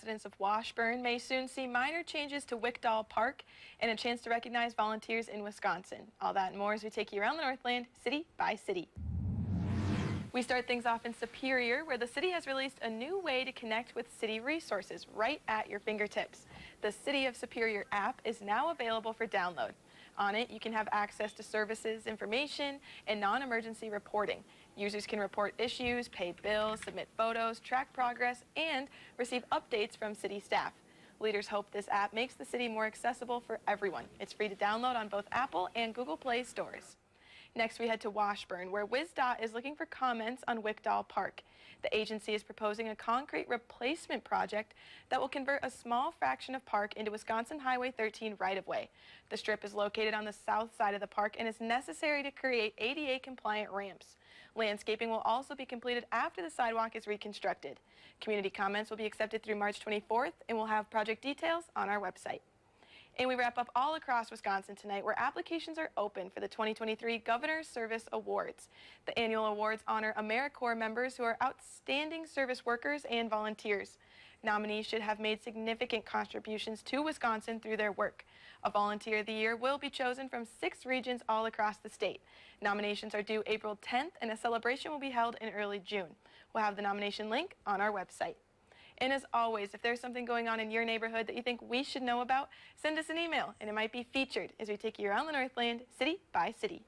residents of Washburn may soon see minor changes to Wickdall Park and a chance to recognize volunteers in Wisconsin. All that and more as we take you around the Northland, city by city. We start things off in Superior, where the city has released a new way to connect with city resources right at your fingertips. The City of Superior app is now available for download. On it, you can have access to services, information, and non-emergency reporting. Users can report issues, pay bills, submit photos, track progress, and receive updates from city staff. Leaders hope this app makes the city more accessible for everyone. It's free to download on both Apple and Google Play stores. Next, we head to Washburn, where WisDOT is looking for comments on Wickdall Park. The agency is proposing a concrete replacement project that will convert a small fraction of park into Wisconsin Highway 13 right-of-way. The strip is located on the south side of the park and is necessary to create ADA-compliant ramps. Landscaping will also be completed after the sidewalk is reconstructed. Community comments will be accepted through March 24th, and we'll have project details on our website. And we wrap up all across Wisconsin tonight, where applications are open for the 2023 Governor's Service Awards. The annual awards honor AmeriCorps members who are outstanding service workers and volunteers. Nominees should have made significant contributions to Wisconsin through their work. A Volunteer of the Year will be chosen from 6 regions all across the state. Nominations are due April 10th, and a celebration will be held in early June. We'll have the nomination link on our website. And as always, if there's something going on in your neighborhood that you think we should know about, send us an email, and it might be featured as we take you around the Northland, city by city.